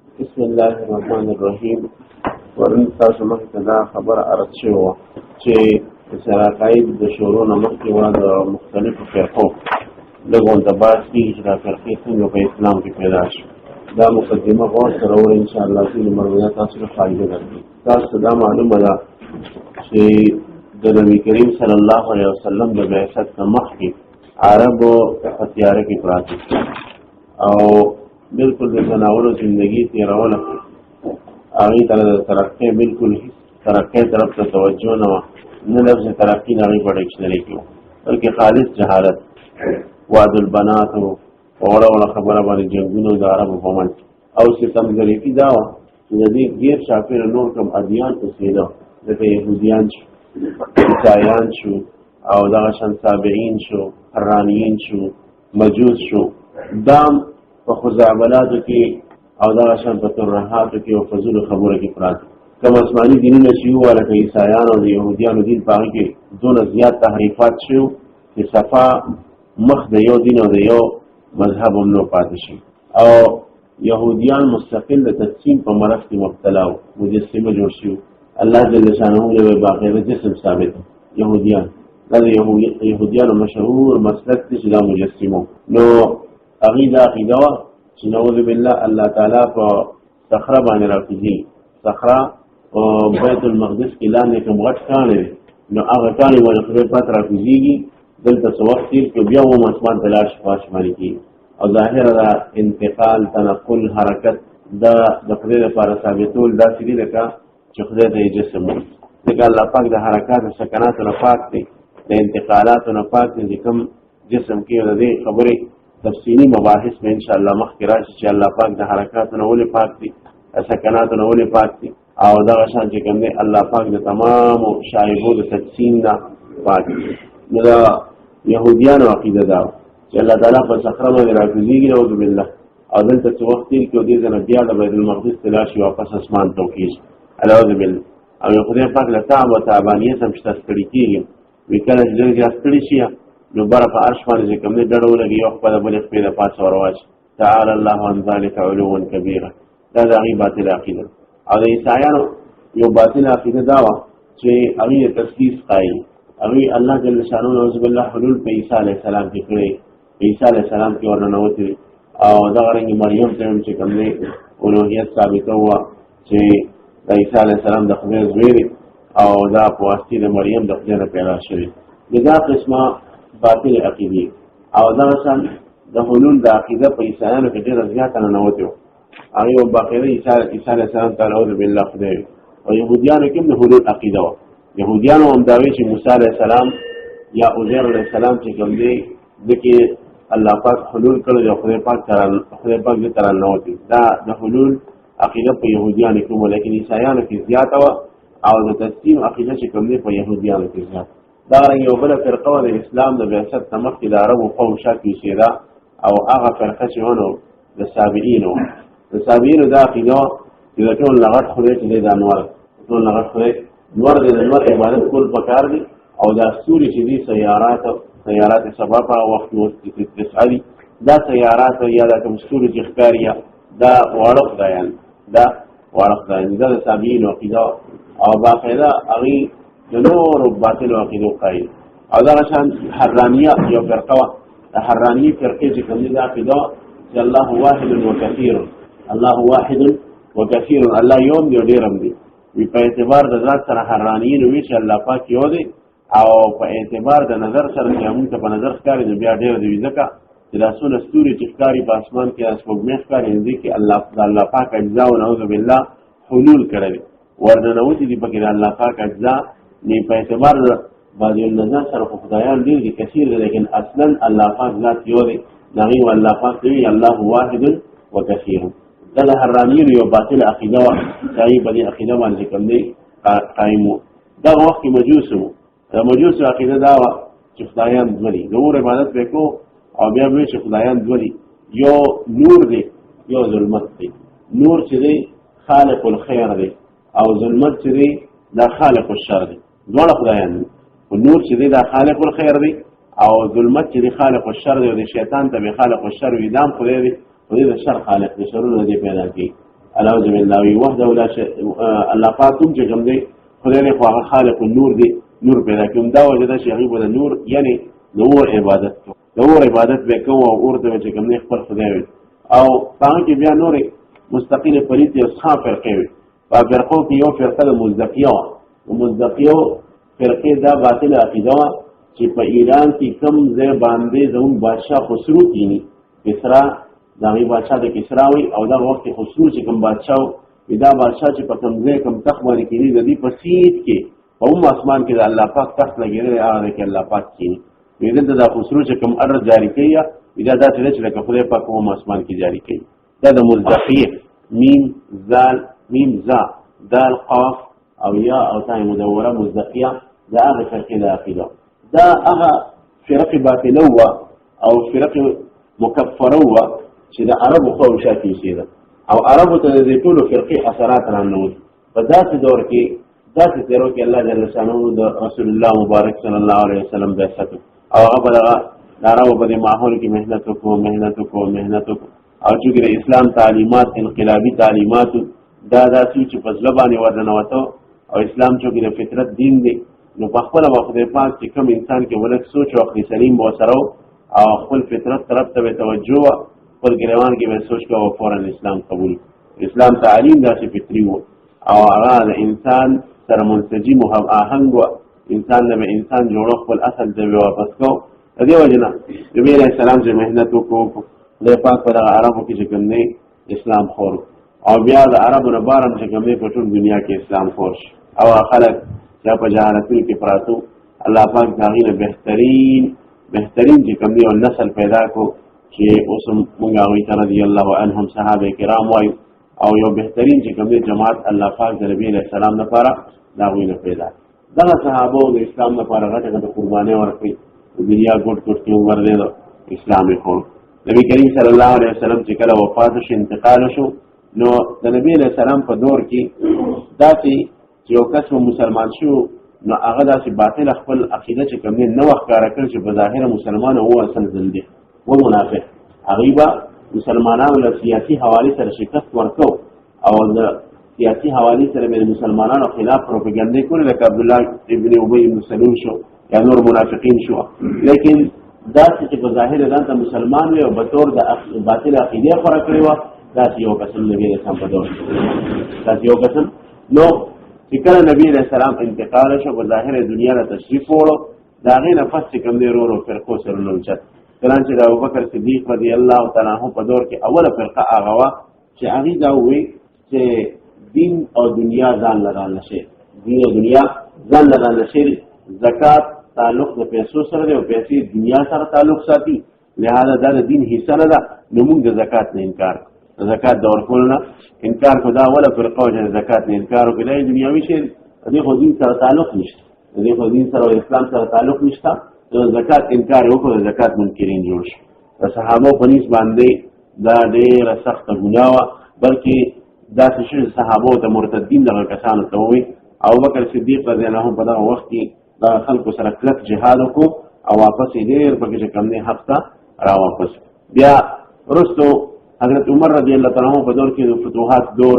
بسم الله الرحمن الرحیم. ورن تاسو مخکې دا خبره عرض شوې وه چې سراقاید د شروع نه مخکې وه د مختلفو فرقو لږ غونډه بحث کېږي چې دا فرقې څنګه په اسلام کې پیدا شو. دا مقدمه غور سره وړئ انشاءالله ټولې مرمونه تاسو ته فایده درکړي. تاسو ته دا معلومه ده چې د نبي کریم صلی الله علیه وسلم د بعثت نه مخکې عربو په تیاره کې پراته او بالکل د ځناورو زندگی تیروله، هغې ته د ترقۍ بالکل هېڅ ترقۍ طرف ته توجه نه وه، نه لفظ ترقي د هغې په ډکشنري کې وو، بلکې خالص جهالت، وعد البنات و په وړه وړه خبره باندې جنګونه د عربو په منځ او ستمګریتي دا وه چې د دې ډېر چاپېره نور کوم ادیان اوسېده، لکه یهودیان شو، عیسایان شو او دغه شان سابعین شو، حرانیین شو، مجوس شو، دام په خزعبلاتو کې او دغه شان په ترهاتو کې او فضول خبره کې پراته. کوم آسماني دینونه چې وو لکه عیسایان او د یهودیانو دین په هغې کې دونه زیات تحریفات شوي چې صفا مخ د یو دین او د یو مذهب هم نو پاتې شي. او یهودیان مستقل د تقسیم په مرض کې مبتلا وو، مجسمه جوړ شوي، الله جل شانه له باقاعده جسم ثابت یهودیان. دا د یهودیانو مشهور مسلک دی چې دا مجسمو نو هغې دا عقیده وه چې نعوذ بالله الله تعالی په صخره باندې راکوزي، صخره په بیت المقدس کې لاندې کوم غټ کاڼی دی نو هغه کاڼی باندې خدای پاک راکوزېږي، دلته څه وخت تېر کړو بیا هم اسمان ته لاړ شي په آسماني کېږي او ظاهره دا انتقال، تنقل، حرکت دا د خدای لپاره ثابتول داسې دي لکه چې خدای ته یې جسم وي. ځکه الله پاک د حرکاتو سکناتو نه پاک دی، د انتقالاتو نه پاک دی. چې کوم جسم کې د دې خبرې تفصیلی مباحث میں انشاءاللہ مخکې راشي چې الله پاک د حرکاتو نه ولې پاک دی، سکناتو نه ولې پاک دی او دغه شان چې کوم دی الله پاک د تمامو شایبو د تجسیم نه پاک دی. نو د یهودیانو عقیده دا چې الله تعالی په صخره باندې راکوزېږي نعوذ بالله او دلته څه وخت تېر کړي او دې ځای نه بیا د بیت المقدس ته لاړ شي واپس اسمان ته وخېږي نعوذ بالله. او یو خدای پاک له تعب او تعبانیت هم شته ستړي کېږي، وایي کله چې ډېر زیات ستړي شي نو بره په عرش باندې چې کوم دی ډډه ولګي یو خپله بلې خپې د پاسه ورواچي. تعالی الله عن ذلک علوا کبیره. دا د هغې باطله عقیده. او د عیسایانو یو باطله عقیده دا وه چې هغې د تثلیث قایل، هغې الله جل شانه نعوذ بالله حلول په عیسی علیه السلام کې کړی، په عیسی علیه السلام کې ورننوتې او دغه رنګې مریم ته هم چې کوم دی الوهیت ثابته وه چې د عیسی علیه السلام د خدای زوی دی او دا په واسطې د مریم د خدای نه پیدا شوي. دا قسمه باطل عقیدې او دغه شان د حلول د عقیده په عیسایانو کې ډېره زیاته ننوتې وه. هغې به باقاعده عیسی علیه السلام ته نعوذ بالله خدای وي. او یهودیانو کې هم د حلول عقیده وه. یهودیانو هم دا وایي چې موسی علیه السلام یا عزیر علیه السلام چې کوم دی ده کې الله پاک حلول کړی دی او خدای پاک دې ته راننوتې. دا د حلول عقیده په یهودیانو کې وه، لیکن عیسایانو کې زیاته وه او د تقسیم عقیده چې کوم دی په یهودیانو کې زیاته. دا رنګ یو بله فرقه وه د اسلام د بعثت نه مخکې د عربو قوم شا کې اوسېده او هغه فرقه چې ونه د سابعین وه. د سابعینو دا عقیده وه چې د ټول نه غټ خدای چې دی دا نور، ټول نه غټ خدای نور دی، د نور عبادت کول پکار دی او دا ستوري چې دي سیارات سبا په هغه وخت کې تسعه دي، دا سیارات یا دا کوم ستوري چې ښکاري دا واړه خدایان، دا واړه خدایان دا د سابعینو عقیده او باقاعده هغې د نورو باطلو عقیدو قایل. او دغه شان حرانیه یو فرقه وه، د حرانیې فرقې چې کوم دي دا عقیده وه چې الله واحد وکثیر، الله واحد وکثیر، الله یو هم دی او ډېر هم دی. وي په اعتبار د ذات سره حرانیین وایي چې الله پاک یو دی او په اعتبار د نظر سره چې موږ ته په نظر ښکاري نو بیا ډېر دی، ځکه چې دا څونه ستوري چې ښکاري په اسمان کې سپوږمۍ ښکاري نو دې کې د الله پاک اجزا و نعوذ بالله حلول کړی دی، ورننوتې دي پکې د الله پاک اجزا نه په اعتبار د بعضې النظر سره خو خدایان ډېر دي، کثیر دی، لیکن اصلا الله پاک ذات یو دی. د هغې و الله پاک ته وایي الله واحد وکثیر. دا د حرانیینو یو باطله عقیده وه چې هغې په دې عقیده باندې کوم دی قایم وو. دغه وخت کې مجوس وو. د مجوسو عقیده دا وه چې خدایان دوه دي، د اور عبادت به کوو او بیا به وایي چې خدایان دوه دي، یو نور دی یو ظلمت دی. نور چې دی خالق الخیر دی او ظلمت چې دی دا خالق الشر دی. دواړه خدایان دي، نور چې دی دا خالق الخیر دی او ظلمت چې دی خالق الشر دی او د شیطان ته به خالق الشر وي، دا هم خدای دی، خدای د شر خالق دی، شرونه دې پیدا کوي. الاوذ بالله وحده لا الله پاک کوم چې کوم دی خدای نه خو خالق النور دی نور پیدا کوم دا وجه چې هغه د نور یعنی نور عبادت نور عبادت به کوم او ورته چې کوم نه خپل خدای وي او څنګه کې بیا نور مستقیل پریت یو څخه فرقه وي په فرقو کې یو فرقه مزدقیه مزدقیه فرقه دا باطل عقیده چې په ایران کې کم ځای باندې زمون بادشاہ خسرو کینی کسرا دغه بادشاہ د کسرا وي او دا وخت خسرو چې کوم بادشاہ دا بادشاہ چې په کوم ځای کوم تخت باندې کینی د دې په سیټ کې په اسمان کې د الله پاک تخت لګیږي هغه کې الله پاک کینی دې د خسرو چې کوم امر جاری کړي دا داسې چې لکه خدای پاک په اسمان کې جاری کړي دا د مزدقیه میم زال میم زا دال قاف او یا او تای مدوره مزدقیه دا هغه فرقه د عقیده دا هغه فرقه باطله او فرقه مکفره چې د عربو خو شاتی سیده او عربو ته د ټولو فرقه اثرات رانوي په داسې دور کې داسې تیرو کې الله جل شانه د رسول الله مبارک صلی الله علیه وسلم بعثت او هغه بلغه عربو په ماحول کې مهنت وکړو او چې د اسلام تعلیمات انقلابی تعلیمات دا داسې چې په ځلبانه ورننوته او اسلام چې د فطرت دین دی نو په خپل خدای پاک چې کوم انسان کې ولک سوچ او عقل سلیم و سره او خپل فطرت طرف ته توجه خپل ګریوان کې به سوچ کوو فورا اسلام قبول اسلام تعلیم داسې فطری وو او هغه د انسان سره منسجم او هم آهنګ و انسان له انسان جوړ خپل اصل ته واپس کو د دې وجنه نبی علیہ السلام چې مهنت وکړو خدای پاک پر عربو کې چې کوم نه اسلام خور او بیا د عربو نه بارم چې کوم نه په ټول دنیا کې اسلام خور او خلک چې په جهالتونو کې پراتو الله پاک داغي نه بهترین چې کوم یو نسل پیدا کو چې اوس موږ هغه ته رضی الله عنهم صحابه کرام وای او یو بهترین چې کوم جماعت الله پاک د نبی علیہ السلام لپاره داغي نه پیدا دا صحابه د اسلام لپاره غټه قرباني ورکړي دنیا ګډ کې ورلې اسلام خور نبی کریم صلی الله علیه وسلم چې کله وفات شو انتقال شو نو د نبی علیہ السلام په دور کې داسې چې یو کس مسلمان شو نو هغه داسې باطل خپل عقیده چې کوم نه وخت کار کړ چې بظاهر مسلمان او اصل زنديق و منافق هغه مسلمانانو له سیاسي حواله سره شکست ورکو او د سیاسي حواله سره د مسلمانانو خلاف پروپاګاندا کوله لکه عبد الله ابن ابي بن سلول شو یا نور منافقین شو لیکن دا چې په ظاهر ځان مسلمان وي او په تور د باطل عقیده خورا کړی و دا یو قسم نبی رسول په دور دا یو قسم نو چې کله نبی رسول الله انتقال شو په ظاهر دنیا ته تشریف وړو دا غي نفس چې کوم دی ورو فرقو سره نوچت چنانچه د ابوبکر صدیق رضی الله تعالی عنہ په دور کې اوله فرقه هغه وا چې هغه دا وی چې دین او دنیا ځان لګان نشي دین او دنیا ځان لګان نشي زکات تعلق د پیسو سره دی او پیسې دنیا سره تعلق ساتي لہذا دا د دین حصہ نه ده نو موږ د زکات نه انکار زکات د ورکول نه انکار کو دا ولا فرقه د زکات نه انکار او کله دنیوي شي د خو دین سره تعلق نشته د خو دین سره او اسلام سره تعلق نشته د زکات انکار وکړو د زکات منکرین جوړ شي د صحابه په نس باندې دا ډېر سخت ګناه بلکې دا چې صحابه ته مرتدین دغه کسانو ته وي او بکر صدیق رضی الله عنه په دغه وخت کې دا خلکو سره کلک جهاد وکړو او واپس یې ډېر پکې کم نه هفته را واپس بیا ورستو حضرت عمر رضی الله تعالی عنہ په دور کې د فتوحات دور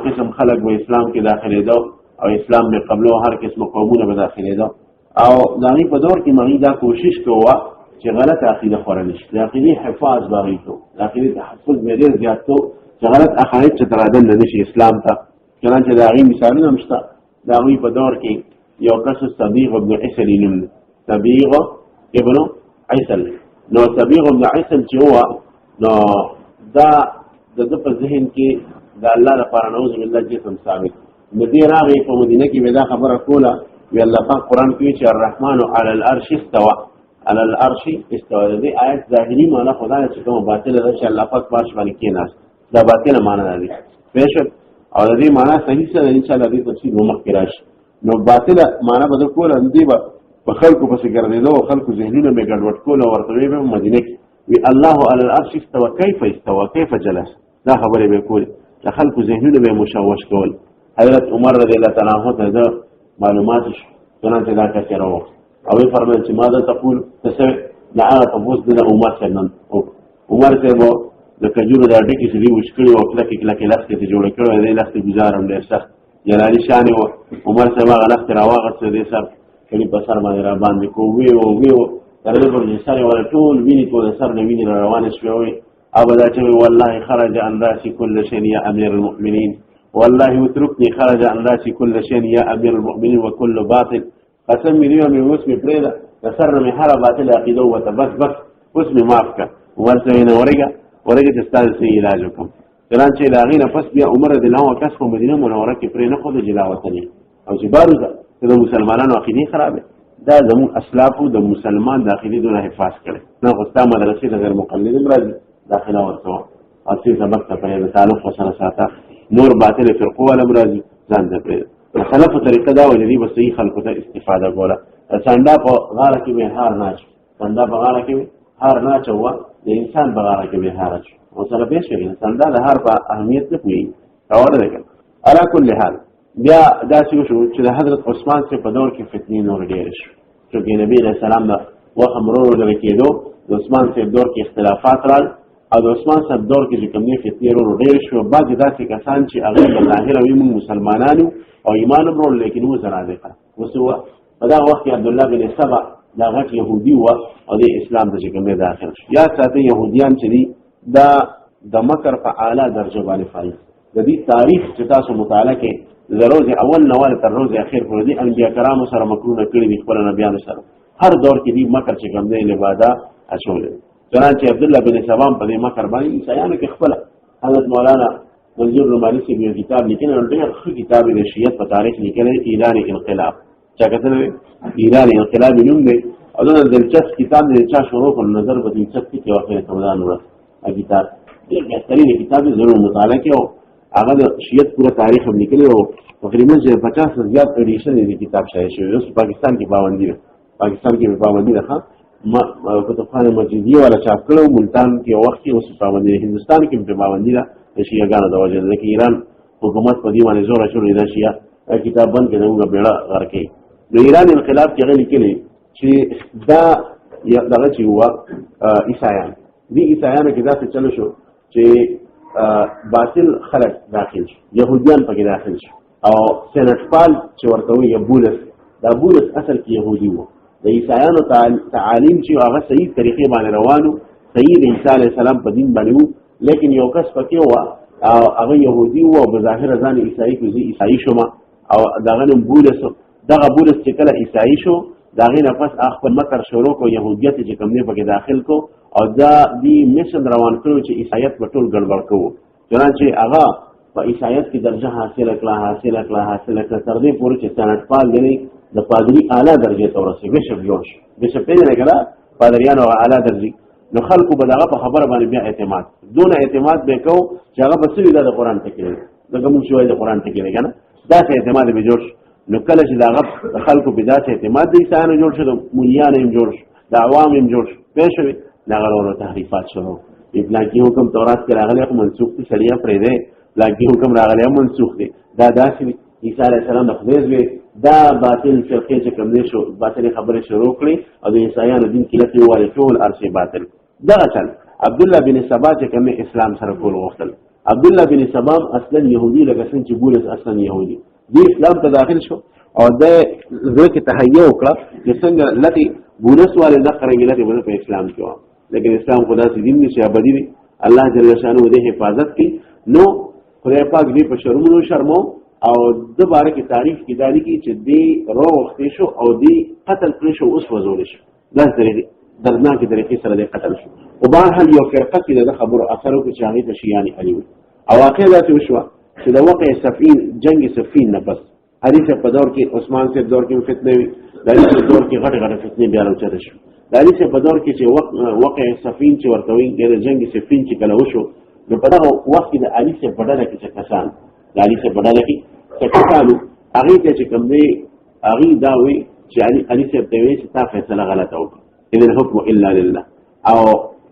قسم خلک و اسلام کې داخلي دو او اسلام به قبل هر قسم قومونه به داخلي دو او دغه په دور کې مغی دا کوشش کوه چې غلط عقیده خورل شي د عقیده حفاظ باغی ته د عقیده تحفظ مې ډېر زیات ته چې غلط عقاید چې ترادن نه شي اسلام ته چنانچه دا غي مثالونه مشته دا وی په دور کې یو کس صبیغ ابن عیسل نوم صبیغ ابن عیسل نو صبیغ ابن عیسل چې هو نو دا د په ذهن کې د الله لپاره نعوذ بالله جسم ثابت ندی راغی په مدینه کې ودا خبره کوله وی الله پاک قرآن کې چې الرحمن علی العرش استوى على العرش استوى دې آیت ظاهری معنی خدای چې کوم باطل ده چې الله پاک پاش باندې کېناست دا باطل معنی دی پېښ او دې معنی صحیح سره ان شاء الله دې تفصیل ومخکې راشي نو باطل معنی به کوله دې په خلکو پسې ګرځېدو خلکو ذهنونه به ګډوډ کوله ورته به مدینه کې وی الله على العرش استوى كيف استوى كيف جلس دا خبره به کول د خلکو ذهنونه به مشوش کول حضرت عمر رضی الله تعالی عنہ ته معلومات چنانچه دا کثیر و او فرمایي چې ماذا تقول تسوي دعا تبوس دنا عمر سنن عمر سے وہ د کجورو دا ډکې چې دوی وچ کړي وو کلکې کلکې لښتې ته جوړې کړې وې دی لښتې ګزار هم ډېر سخت جلالي شانې وو عمر صاحب هغه لښتې راواغېسته دی سر کلي په سر باندې را باندې کو وې وو تر دې پورې چې سر یې ولا ټول وینې ټول د سر نه وینې را روانې شوې وې ابدا چې والله خرج عن راسي كل شيء يا امير المؤمنين والله اتركني خرج عن راسي كل شيء يا امير المؤمنين وكل باطل قسم مې دیو مې اوس مې پرېږده د سر نه مې هره باطله عقیده ووته بس اوس مې معاف کړه ورته ویې نه ورېږه چې ستا د څه علاج وکړم چنانچې د هغې نه پس بیا عمر رضی الله عنه کس په مدینه منوره کې پرې نه ښوده چې لا وطنې او چې باروزه که د مسلمانانو عقیدې خرابې دا زموږ اسلافو د مسلمان د عقیدې دونه حفاظ کړی نه خو ستا مدرسې ته غیر مقلد هم راځي داخله ورکوه او څه سبق ته پرې د تعلق ورسره ساته نور باطل فرقو والا هم راځي ځان ته پرېږده د سلفو طریقه دا وه چې دوی به صحیح خلکو ته استفاده کوله د څنډا په غاړه کې به هار نه اچو څنډا په غاړه کې هار نه اچوه د انسان په غاړه کې به هار اچو او سره پېښ شوي څنډا د هار په اهمیت نه پوهېږي راوړه دی که علا کل حال بیا داسې وشو چې د حضرت عثمان صاحب په دور کې فتنې نور ډېرې شو چونکې نبي علیه السلام د وخت ورو ورو کېدو د عثمان صاحب دور کې اختلافات رال او د عثمان صاحب دور کې چې کوم دي فتنې ورو ډېرې شو بعضې داسې کسان چې هغوی په ظاهره وي موږ مسلمانانو او ایمان هم وروړو لیکن اوس زنادقه اوس وه په دغه وخت کې عبدالله بن سبا دا غټ یهودي وه او د اسلام ته چې کوم دی داخل شو یاد ساتئ یهودیان چې دي دا د مکر په اعلی درجه باندې فایز د دې تاریخ چې تاسو مطالعه کې د روز اول نواله تر روز اخر پورې دي انبیا کرامو سره مکرونه کړي دي خپل نبیانو سره هر دور کې دي مکر چې کوم دی لبادا اچولې چنانچه عبدالله بن سبام په دې مکر باندې عیسایانو کې خپل حضرت مولانا منظور رمانی سے بھی کتاب لیکن ډېر ښه کتاب د شیعت په تاریخ لیکلی ایران انقلاب چا کتلی ایران انقلاب نوم دی او دا دلچسپ کتاب دی چا شروع کړ نظر په دلچسپي کې واقع سمدان ورس کتاب ډېر بهترین کتاب دی ضرور مطالعه کې او هغه د شیعت پوره تاریخ هم لیکلی او تقریبا 50 زیات ایډیشن دی کتاب شایع شوی اوس پاکستان کې پابندي ده پاکستان کې پابندي ده ما کتابخانه مسجدي والا چاپ کړو ملتان کې وخت کې اوس پابندي هندستان کې هم پابندي ده د شیعهګانو د وجه ده کې ایران حکومت په دې باندې زور اچولی دا شیعه کتاب بند کې زموږ بیړه غر کوي د ایران انقلاب کې هغه لیکلي چې دا دغه چې هو عیسایان دې عیسایانو کې داسې چلو شو چې باطل خلک داخل شو یهودیان پکې داخل شو او سینټپال چې ورته وایي بولس دا بولس اصل کې یهودي و د عیسایانو تعالیم چې هغه صحیح طریقې باندې روانو صحیح د عیسی علیه السلام په دین باندې و لیکن یو کس پکې و او هغه يهودي و بظاهر ځان عیسائی کوي عیسائی شوم او دغه نوم بولس دغه بولس چې کله عیسائی شو دغه نه پس خپل مکر شروع کو يهودیت چې کوم نه پکې داخل کو او دا دی مشن روان کړو چې عیسایت په ټول ګډوډ کوو چنانچه هغه په عیسایت کې درجه حاصل کړه تر دې پورې چې سنټپال دی د پادری اعلی درجه ته ورسېږي بشپ جوړ شو بشپ یې نه کړه پادریانو اعلی درجه نو خلکو به دغه په خبره باندې بیا اعتماد دون اعتماد به کو چې هغه بس وی د قرآن ته کې دغه موږ شوې د قرآن ته کې کنه دا څه اعتماد به جوړ نو کله چې دغه خلکو به دا څه اعتماد دي انسانو جوړ شو مولیان هم جوړ شو د عوام هم جوړ شو به شوې دغه ورو تحریفات شروع ابلاغي حکم تورات کې راغلی خو منسوخ دي شریعه پرې ده ابلاغي حکم راغلی منسوخ دي دا داسې عیسی علیه السلام د خدای زوی دا باطل فرقې چې کوم دي شو باطل خبره شروع کړي او د عیسایانو دین کې لته وایي ټول ارشي باطل دا اصل عبد الله بن سبا چې کوم اسلام سره کول غوښتل عبد الله بن سبا اصلا يهودي لکه څنګه چې بولس اصلا يهودي دی اسلام ته داخل شو او د ځکه تهیه وکړه چې څنګه لته بولس والے د قرنګلته په اسلام کې و لیکن اسلام خدا سي دین نشي ابدي دی الله جل شانه دې حفاظت کوي نو خدای پاک دې په شرمو او د باره کې تاریخ کې دالي کې چې دې روغ شو او دې قتل کړی شو اوس وزول شو دا دردناکې طریقې سره دې قتل شو او بهرحال یو فرقه کې د خبرو اثر وکړي چې هغې ته شیعان علي وي او واقع داسې وشوه چې د وقع صفین جنګ صفین نه پس علي صاحب په دور کې عثمان صاحب دور کې فتنې وي د علي صاحب دور کې غټې فتنې بیا راوچته شو د علي صاحب په دور کې چې وقع صفین چې ورته وایي د جنګ صفین چې کله وشو نو په دغه وخت کې د علي صاحب په ډله کې چې کسان د علي صاحب په ډله کې چې کسانو هغې ته چې کوم دی هغې دا وایي چې علي صاحب ته وایي چې تا فیصله غلطه وکړه ان الحكم الا لله او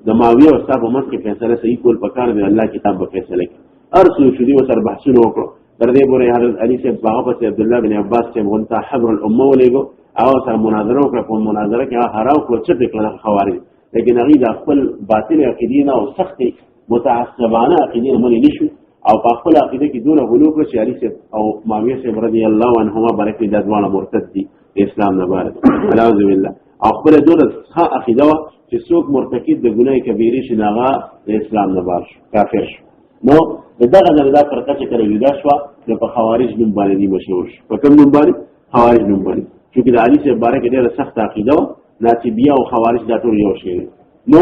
د ماویه او صاحب مس کې فیصله صحیح کول پکار دی الله کتاب په فیصله کې ارسو شدي وسر بحثونه وکړو تر دې پورې حضرت علي صاحب هغه په عبد الله بن عباس چې مونته حبر الامه ولېګو او سره مناظره وکړه په مناظره کې هغه راو کړ چې په خوارج لیکن هغه د خپل باطل عقیدې او سخت متعصبانه عقیده منې نشو او په خپل عقیده کې دونه غلو کړ چې علي صاحب او معاویه صاحب رضی الله عنهما برکې د دوانه مرتد دي اسلام نه بارد اعوذ بالله او خپل دونه ښه عقیده وا چې څوک مرتکب د ګناه کبیره شي ناغه د اسلام نه بار شو کافر شو نو دغه دا فرقه چې کړی دا شو نو په خوارج نوم باندې مشهور شو په کوم نوم باندې خوارج نوم باندې چې د علي صاحب بارک ډیره سخت عقیده وا ناتبیه او خوارج دا ټول یو شی نو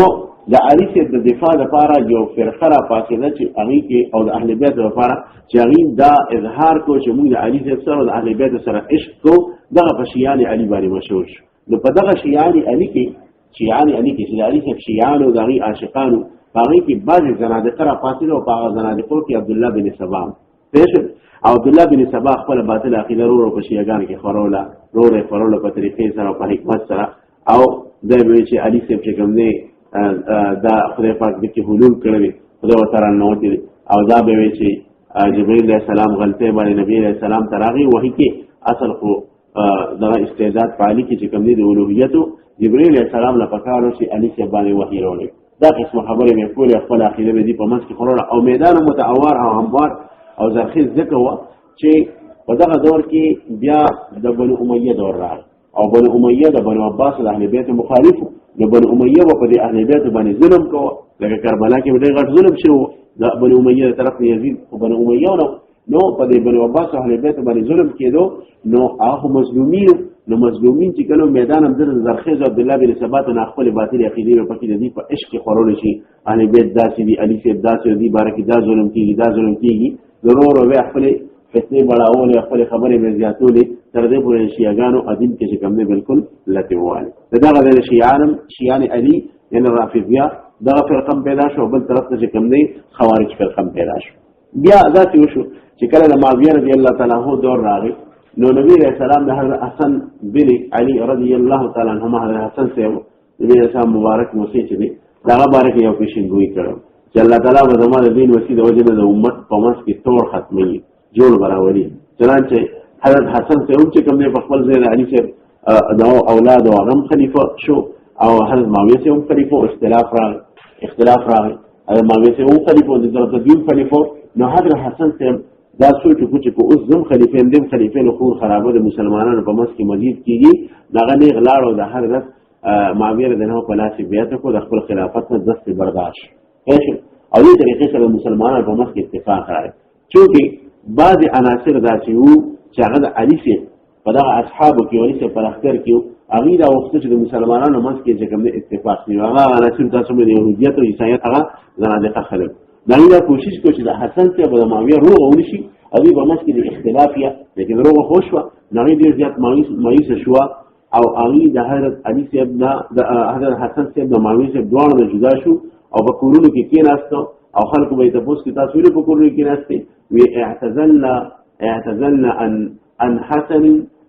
د علي صاحب د دفاع لپاره یو فرقه را پاتېده چې هغه کې او د اهل بیت لپاره چې هغه دا اظهار کو چې موږ د علي صاحب سره د اهل بیت سره عشق کو دغه په شیعان علي باندې مشهور شو نو په دغه شیعان علي کې چې د علي صاحب شیعان او دغه عاشقانو هغه کې بعض زنادقه را پاتېده او هغه زنادقو کې عبد الله بن سبا پېښ او عبد الله بن سبا خپل باطل عقیده ورو په شیعاګان کې خروله په طریقې سره په حکمت سره او دا به چې علي صاحب چې کوم دی دا خدای پاک دې کې حلول کړی خدای وتعالى نو دې او دا به وی چې جبرئیل علیہ السلام غلطه باندې نبی علیہ السلام تراغي وਹੀ کې اصل خو دا استعداد پالي کې چې کوم دی د اولوہیت جبرئیل علیہ السلام لا پکارو چې علي صاحب باندې وਹੀ راوړي دا قسم خبره مې کولې خپل عقیده دې په منځ کې خلوله او میدان متعور او هموار او زرخیز ذکر و چې په دغه دور کې بیا د بنو امیه دور راغی او بنو امیه د بنو عباس د اهل بیت مخالفو د بنو امیه په دې اهل بیت باندې ظلم کوه لکه کربلا کې ډېر غټ ظلم شو د بنو امیه طرف یزید او بنو امیه نو په دې بنو عباس اهل بیت باندې ظلم کېدو نو هغه مظلومین چې کله میدان هم د زرخیز عبد الله بن ثبات نه خپل باطل عقیده په کې دي په عشق خورول شي اهل بیت داسې دي علي صاحب داسې دي بارک دا ظلم کیږي ضرور او خپل فتنه بڑاول خپل خبرې به زیاتولې تر دې پورې شیعاګانو ادم کې کوم نه بالکل لته واله دا غل شیعان علي ان رافضیه دا فرقم پیدا شو بل طرف ته کوم نه خوارج فرقم پیدا شو بیا ذات وشو چې کله د معاویه رضی الله تعالی عنہ دور راغی نو نبی رسول الله د حضرت حسن بن علي رضی الله تعالی عنهما حضرت حسن سے نبی رسول مبارک موسی چې دا مبارک یو پیشنګوئی کړو چې الله تعالی به زموږ د دین وسیله وجنه د امت په منځ کې تور ختمي جوړ براوري چنانچه حضرت حسن سے چې کوم نه په خپل ځای علي سے د اولاد او غم خلیفہ شو او حضرت معاویه سے خلیفہ اختلاف راغی حضرت معاویه سے خلیفہ د تدین خلیفہ نو حضرت حسن سے دا سوچ کو چې اوس زم خلیفہ له خور خرابه د مسلمانانو په مس کې مزید کیږي دغه نه غلاړ او د حضرت معاویه رضی الله عنه په بیعت کو د خپل خلافت نه دست برداشت او دې طریقې سره مسلمانانو په مس کې اتفاق راغی چونکه بعض عناصر داسې وو چې هغه د علي صاحب په دغه اصحابو کې علي صاحب پر اختر کې هغه دا وخت چې د مسلمانانو منځ کې چې کوم اتفاق دی هغه عناصر تاسو مې د يهودیت او عیسایت هغه زنادقه خلک دا کوشش کوي چې د حسن صاحب د معاویه روغ ونشي او دې په منځ کې د اختلافیه لیکن روغ خوش و نه ډیر زیات مایوس شو او هغه د حضرت علي صاحب د حضرت حسن صاحب د معاویه صاحب دوه نه جدا شو او په کورونو کې کېناستو او خلکو به تاسو کې تاسو په کورونو کې ناشته وی اعتزلنا عن حسن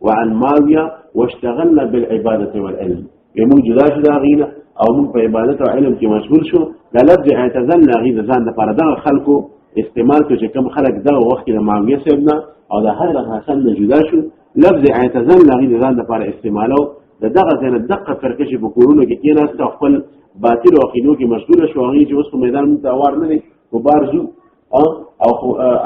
وعن معاويه واشتغلنا بالعباده والعلم يمون جدا شدا غینا او من په عبادت او علم کې مشغول شو دا لفظ اعتزلنا غینا ځان د پاره د خلکو استعمال کو چې کوم خلک دغه وخت د معاویه صاحبنا او د حضرت حسن نه جدا شو لفظ اعتزلنا غینا ځان د پاره استعمالو دغه ځنه دقه فرکشي په کورونو کې کېناست خپل باطل او عقیدو کې مشغول شو هغه چې اوس په میدان متوار نه دي مبارزو او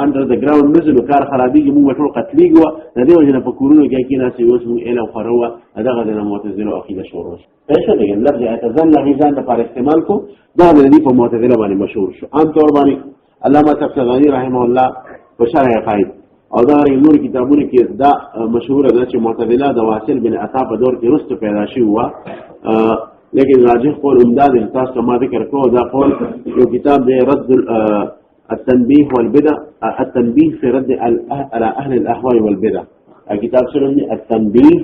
اندر د ګراوند نزلو کار خرابېږي موږ ټول قتلېږو د دې وجه نه په کورونو کې کېناستې اوس موږ علم خروه دغه د معتزله عقیده شروع شو پېښه دی لفظ اعتزلنا غیزان د پر استعمال کو دا د دې په معتزله باندې مشهور شو عام طور باندې علامه تفسیرانی رحمه الله په شرح عقاید او دا نور کتابونه کې دا مشهور ده چې معتزله د واصل بن عطا په دور کې رست پیدا شي هوا لیکن راجح قول امداد تاسو ما ذکر کو دا قول یو کتاب دی رد التنبيه والبدع التنبيه في رد على أهل الأهواء والبدع الكتاب سلمني التنبيه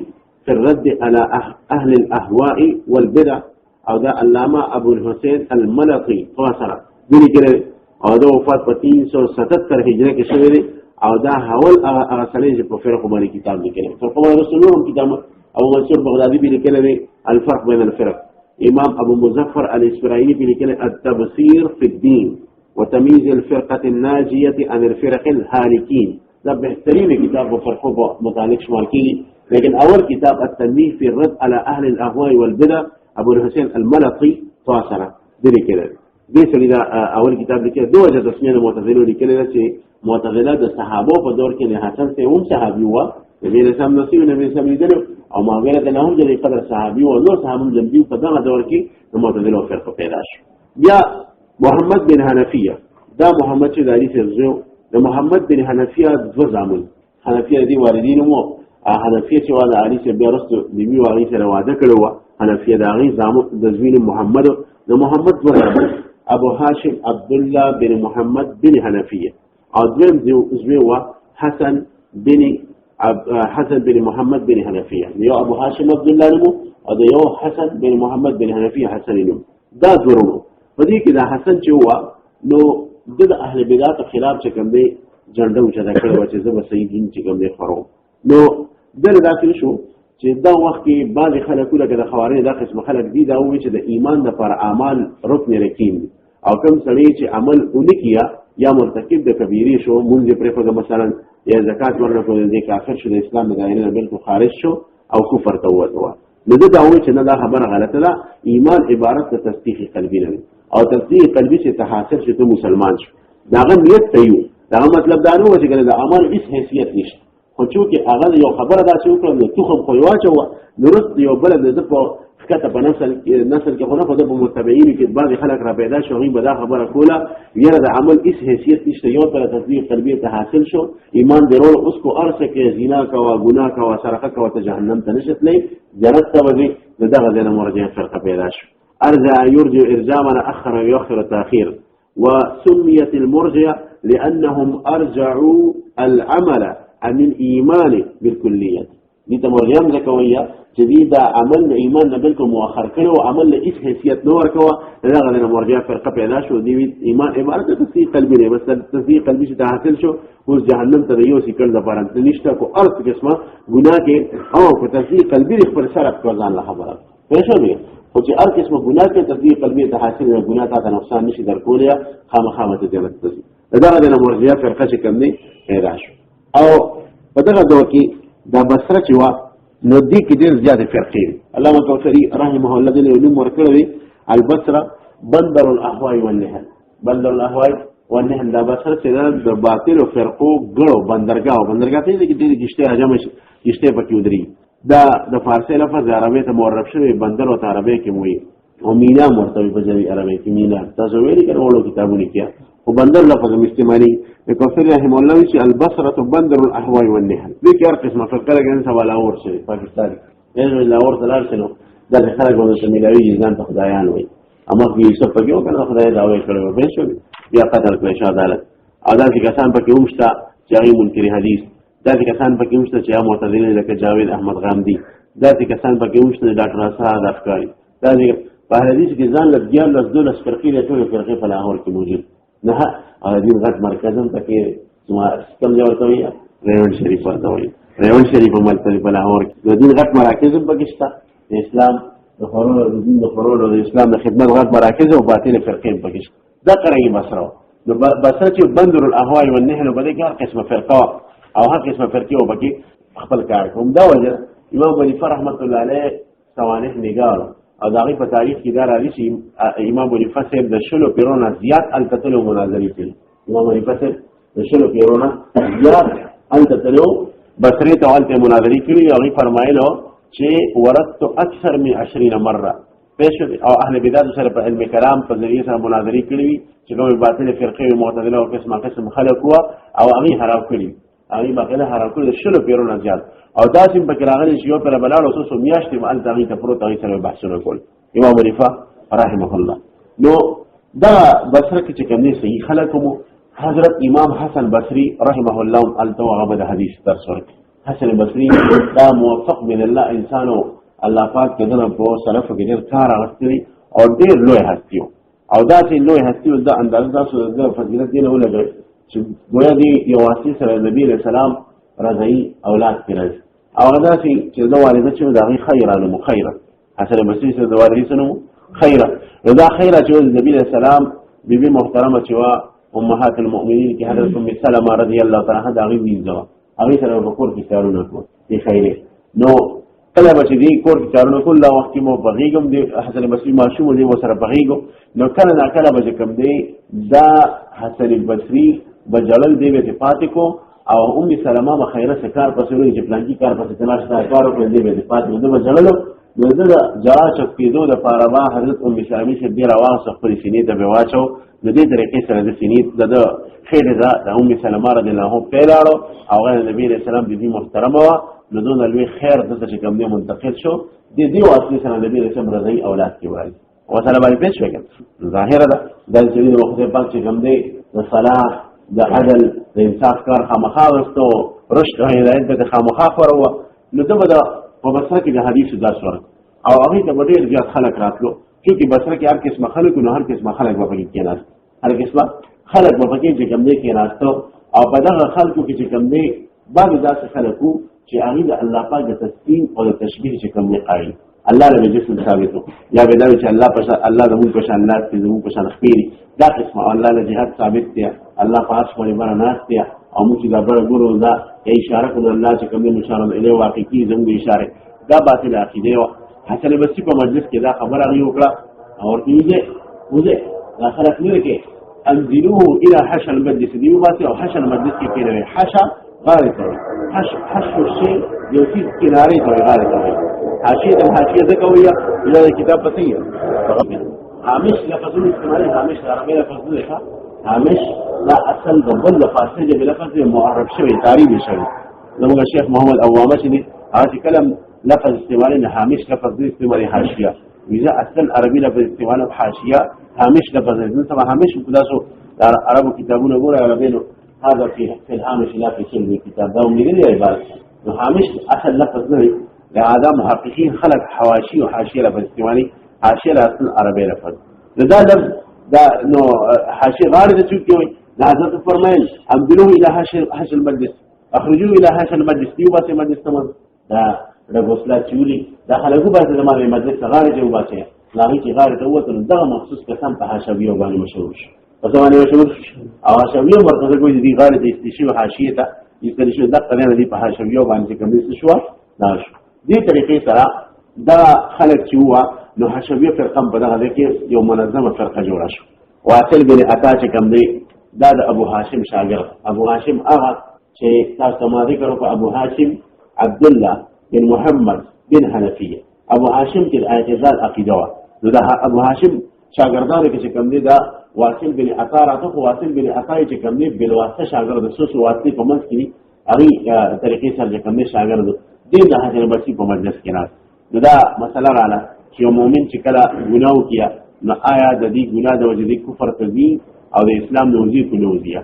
في الرد على أهل الأهواء والبدع أو ده علامة أبو الحسين الملقي فاسرة دوني كده أو ده وفات 377 هجرة كشويري أو ده حول أغسلين جي بفرق بني كتاب لكلمة فرقوا رسولهم كتاب أبو منصور بغدادي بلكلمة الفرق بين الفرق إمام أبو مظفر الإسرائيلي بلكلمة التبصير في الدين وتمييز الفرقة الناجية عن الفرق الهالكين ده بهترين كتاب وفرقه متعلق شمال كيلي لكن أول كتاب التنبيه في الرد على أهل الأهواء والبدع أبو الحسين الملقي فاسرة دي كده دې سړي دا اول کتاب لیکي دوه وجه تسمیه معتزله لیکلي چې معتزله د صحابه په دور کې نه حسن ته هم صحابي و نبی رسول نصیب نبی رسول لیدل او ما غیره د نهم د قدر صحابي او نور صحابه جنبي په دغه دور کې د معتزله فرقه پیدا شو. بیا محمد بن حنفیه دا محمد چې دایي سرزو د محمد بن حنفیه دو زامن حنفیه دی والدین مو حنفیه چې واده علي چې بیا رسو بیبي واغی سره واده کړو حنفیه دا غي زامن د زوین محمد د محمد دو زامن ابو هاشم عبد الله بن محمد بن حنفیه او دویم زوی و حسن بن محمد بن حنفیه یو ابو هاشم عبد الله نمو او د یو حسن بن محمد بن حنفیه حسن نمو دا ضرورو په دې کې دا حسن چې هوا نو د اهل بدعت خلاف چې کوم دی جنډه او چدا کړو چې زه به صحیح دین چې کوم دی خورو نو دغه داخل شو چې دا وخت کې بعض خلکو لکه د خوارج دا قسم خلک دي دا وایي چې د ایمان د پر اعمال رکن رکین او کوم سړی چې عمل اونکیا یا مرتکب د کبیره شو مونږ پرې په مثلا یا زکات ورنکو د کافر شو د اسلام د دایره نه بالکل خارج شو او کفر ته وته نو دا وایي چې نه دا خبره غلطه ده ایمان عبارت د تصدیق قلبی نه او تصدیق قلبی چې تحاصل شي ته مسلمان شو داغه نیت تیو دا مطلب دا نه و چې د عمل هیڅ حیثیت نشته خو چې هغه یو خبره دا چې وکړه نو تو خو واچو درست یو بل د په کته په نسل کې خو نه خو د متبعین کې بعض خلک را پیدا شو غي به دا خبره کوله یره د عمل هیڅ حیثیت نشته یو پر تصدیق قلبی ته حاصل شو ایمان درول اوس کو ارسه کې زنا کا او ګناه کا او سرقه کا او ته جهنم ته نشتلې جنت ته وځي دغه د مرجع فرقه پیدا شو ارجع يرجع ارجاء من اخر يؤخر تاخير وسميت المرجع لانهم ارجعوا العمل عن الايمان بالكليه دي تمرجم زکویا چې دا عمل د ایمان نه بالکل مؤخر کړو عمل له هیڅ حیثیت نه ورکوه دغه د مرجع فرقه پیدا شو دی ایمان عبارت د تصدیق قلبی نه بس تصدیق قلبی چې حاصل شو اوس جهنم ته یو سیکل د پرانت نشته کو ارث قسمه ګناه کې او په تصدیق قلبی خپل سره ځان له خبره پېښوي خو چې هر قسمه ګناه کې تصدیق قلبی ته حاصل نه ګناه ته نقصان نشي درکولیا خامخامه ته جنت ته دغه د مرجع فرقه چې کوم نه پیدا شو او په دغه دور کې دا بصره چې وا نو دې کې ډېر زیات فرقې علامه کوثری رحمه الله دې علوم ورکړي البصره بندر الاهواء والنهل بندر الاهواء والنهل دا بصره چې د باطل او فرقو ګړو بندرګاه ته دې کې کشته حجم کشته پکې ودري دا د فارسی لفظ عربی ته معرب شوی بندر او عربی کې موي او مینا مرتبه په ځای عربی کې مینا تاسو ویلي کړه وړو کتابونه کې او بندر لفظ استعمالي کوثر رحم الله چې البصره بندر الاهواء والنهل دې کې هر قسمه فرقه لګن سوال اور شي پاکستان یې لا اور تلل شنو دا خلک ونه سميلاوي ځان ته خدایان وي اما کې څه پکې وکړه خدای دا وایي کړو به شو بیا قتل کړی شه عدالت عدالت کې کسان پکې ومشتا چې هغه منکر حدیث دا کسان پکې ومشتا چې معتزله لکه جاوید احمد غامدی دا کسان پکې ومشتا ډاکټر اسد افکاری دا په حدیث کې ځان لږ له دولس فرقې له ټول فرقې په لاهور کې موجود نه دین غټ مرکزم پکې سیستم جوړ وي ریون شریف ورته وي ریون شریف مرکز په لاهور کې دین غټ مراکز پکې شته اسلام د خورولو د دین د خورولو د اسلام د خدمت غټ مراکز او باطل فرقې پکې شته دا قرعي بصره نو بصره چې بندر الاهواء والنهل باندې هر قسمه فرقه او هر قسمه فرقه وبکې خپل کار کوم دا وجه امام ابو حنیفه رحمت الله علیه سوانح نگار او داغی په تاریخ کې دا راځي چې امام ابو حنیفه صاحب د شلو پیرونه زیات القتل او مناظرې کړي امام ابو حنیفه صاحب د شلو پیرونه زیات القتل او بصری ته والته مناظرې کړي او فرمایلو چې ورثت اکثر من 20 مره پېښ او اهل بدعت سره په علم کلام په ذریعہ سره مناظرې کړي چې کوم باطل فرقه او معتزله او قسم خلق هوا او هغه حرام کړي هغه باقاعده حرام کړي شلو پیرونه زیات او داسې په راغلي چې یو پر بلال او سوسو میاشتې مال تغی ته پروت هغه سره بحثونه کول امام حنیفه رحمه الله نو دا بصره کې چې کوم نه صحیح خلقمو حضرت امام حسن بصری رحمه الله التوغب د حدیث درس ورکړي حسن بصری دا موفق من الله انسانو الله پاک کدن په سلف کې ډېر کار غوښتي او ډېر لوی هستیو او دا چې لوی هستیو د اندازه تاسو د فضیلت دی نه ولګي چې ګویا دی یو واسي سره نبی له سلام رضای اولاد پیرز او دا چې د والده چې دا غي خیرانه مخیره حسن بصری سره د والده سره خیره دا خیره چې د نبی له سلام بیبي محترمه چې وا امهات المؤمنین کې حضرت ام سلمہ رضی الله تعالی عنها دا غي ویزه هغه سره په کور کې کارونه کوي خیره نو کله به چې دې کور کې کارونه کول دا وخت کې مو بغېږم د حسن بصري ماشوم دی ورسره بغېږم نو کله ناکله به چې کوم دی دا حسن بصري به جړل دی به پاتې کو او ام سلمہ مخیره سکار پسې وی چې پلانکی کار پسې تلاش تا کار وکړي دی به پاتې نو به جړلو نو دا جړا چک کېدو د پاره حضرت ام سلمہ چې دی راوغه خپل سینې ته به واچو نو دې طریقې سره د سینې د خېټه د ام سلمہ رضی الله عنها پیلاړو او نبی رسول الله د دې محترمه نو دون لوی خیر د څه کوم دی منتقل شو د دې واسطه سره نبی رسول الله رضی اولاد کې وایي او سره باندې پېښ وکړ ظاهر ده د دې وخت په چې کوم دی د صلاح د عدل د انصاف کار خامخا واستو رشد او هدایت د خامخا خورو نو دغه د په بصره کې د حدیث دا سره او هغه ته ډېر زیات خلک راتلو چې بصره کې هر قسم خلک نو هر قسم خلک په کې کېناست هر قسم خلک په کې چې کوم دی کېناستو او په دغه خلکو کې چې کوم دی بعض داسې خلکو چې هغه د الله پاک د تسلیم او د تشبیه چې کوم دی قایل الله له جسم ثابتو یا به دا چې الله د موږ په شان الله دې موږ په شان خپيري دا قسم الله له جهاد ثابت دی الله په هر باندې باندې دی او موږ دا بر ګورو دا اشاره کوي الله چې کوم نشانه اله واقعي زموږ اشاره دا باطل عقیده او حسن بصری په مجلس کې دا خبره غي وکړه او وځه دا خلک نه کې انزلوه الى حشا المجلس دی وباسي او حشا المجلس کې پیره حشا غارت حشو الشيء يوسيد كناري توي غارت توي حاشية ذكوية إلى الكتاب بطيء هامش لفظون استمالي هامش العربية لفظون لها هامش لا أصل ضبل لفاسجة بلفظ معرب شوي تعريبي شوي لما الشيخ محمد أوامش دي هذا كلام لفظ استمالي هامش لفظ استمالي حاشية وإذا أصل عربي لفظ استمالي حاشية هامش لفظ استمالي هامش وكداسو عرب كتابون أقول على بينه هذا في الهامش لا في كل الكتاب ده ومن غير عبارة الهامش أصل لفظ ذلك لهذا محققين خلق حواشي وحاشية لفظ استعمالي حاشية لأصل عربي لفظ ده لفظ ده إنه حاشية غارة تشوكي لهذا فرمين أمدلوه إلى حاشي المجلس أخرجوه إلى حاشي المجلس ديوبات المجلس تمام ده رغوصلات تشولي ده خلقوا بات زمان المجلس غارة جوباتها لاغي غارة أولا ده مخصوص كسام حاشوية وغاني مشهورش فزمانه مشهور او حاشویه مرتضی کوئی دي غاړه د استشیو حاشیه ته استشیو د قرانه دی په حاشویه باندې کوم څه شو ناش دې طریقې سره دا خلک چې هوا نو حاشویه فرقه په دغه کې یو منظمه فرقه جوړه شو واصل بن عطا چې کوم دی دا د ابو هاشم شاګرد ابو هاشم هغه چې تاسو ما ذکر په ابو هاشم عبد الله بن محمد بن حنفیه ابو هاشم کې اعتزال عقیده نو دا ابو هاشم شاګردانو کې چې کوم دی دا واصل بن عطا راته واصل بن عطا چې کوم دی بل واسطه شاګرد سوسو واسطه په منځ کې هغه طریقې سره کوم دی شاګرد دین د حسن بصری په مجلس کې راځي دا مسله رااله چې مؤمن چې کله ګناه وکړي نو آیا د دې ګناه د وجې کفر کوي او د اسلام د وجې کوي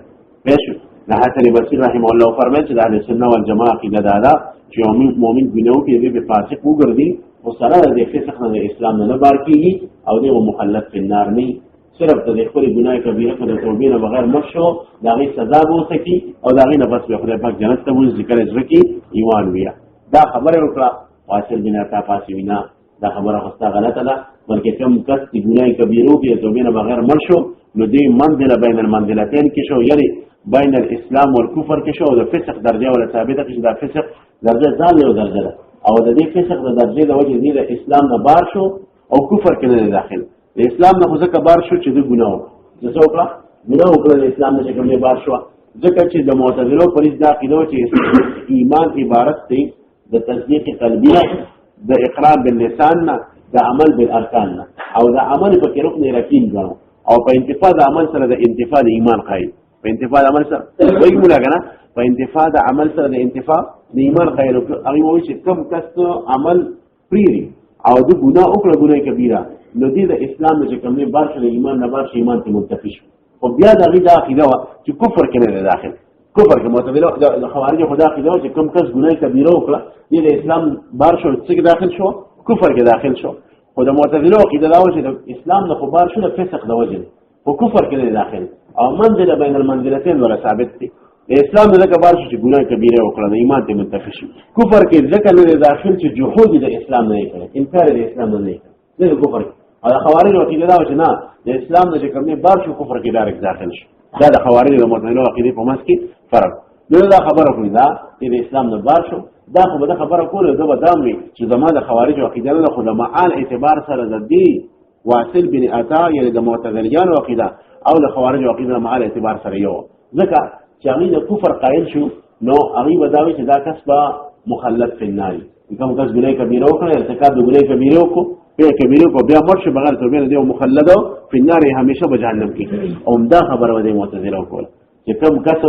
پېښ نه حسن بصری رحم الله فرمایي چې د اهل سنت والجماعت عقیده دا چې مؤمن ګناه وکړي به فاسق وګرځي او سره د فسق نه د اسلام نه بار کیږي او د مخلد په نار نه صرف د خپل ګناه کبیره په توبې نه بغیر مرشو دا غي سزا به وسکي او دا غي نه بس په خدای پاک جنت ته ول ذکر ځکه ایمان ویا دا خبره وکړه واصل بن عطا فاسوینا دا خبره خسته غلطه ده بلکې کوم کس چې ګناه کبیره په توبې نه بغیر مرشو نو دې منزله بین المنزلتين کې شو یعنی بین الاسلام والکفر کې شو د فسق درجه ولا ثابته کې دا فسق درجه ځان یو درجه ده او د دې فسق د درجه د وجه دې د اسلام نه بار شو او کفر کې نه داخل د اسلام نه ځکه بار شو چې د ګناه څه وکړه ګناه وکړه د اسلام نه کومه بار شو ځکه چې د معتزله پرې دا عقیده چې ایمان عبارت دی د تصدیق قلبی د اقرار باللسان نه د عمل بالارکان نه او د عمل په کې رکن رکین غواړو او په انتفاع د عمل سره د انتفاع د ایمان قائل په انتفاع د عمل سره وایي موږ کنه په انتفاع د عمل سره د انتفاع د ایمان قائل هغه وایي چې کم کس عمل پریری او د ګناه او ګناه کبیره نو دې د اسلام چې کوم نه بار شي ایمان نه بار شي ایمان ته منتفي شي او بیا دا غي دا عقیده وا چې کفر کې نه داخل کفر کې معتزله د خوارج خدا عقیده چې کوم کس ګناه کبیره وکړه دې د اسلام بار شو چې داخل شو کفر کې داخل شو خو د معتزله عقیده دا و چې د اسلام نه خبر شو د فسق د وجه او کفر کې نه داخل او منزله بین المنزلتين ولا ثابت دي د اسلام نه کبار شو چې ګناه کبیره وکړه د ایمان ته منتفي شي کفر کې ځکه نه داخل چې جهود د اسلام نه کوي انکار د اسلام نه کوي د کفر او د خوارج عقیده دا چې نه د اسلام نه چې کوم نه بار شو کفر کې ډایرکټ داخل شي دا د خوارج او معتزله عقیده په مس کې فرق نو دا خبره کوي دا چې د اسلام نه بار شو دا خو به خبره کوله زه به دام وي چې زما د خوارجو عقیده نه خو د معال اعتبار سره د دې واصل بن عطا یعنی د معتزلیانو عقیده او د خوارجو عقیده معال اعتبار سره یو ځکه چې هغه د کفر قائل شو نو هغه بداوي چې دا کس به مخلد فی النار کوم کس ګناه کبیره وکړي ارتکاب د ګناه کبیره وکړو په کبیره کو بیا مرشه بغیر توبه نه دی مخلد فی النار همیشه به جهنم کې او دا خبره و د معتزله وکړه چې کوم کس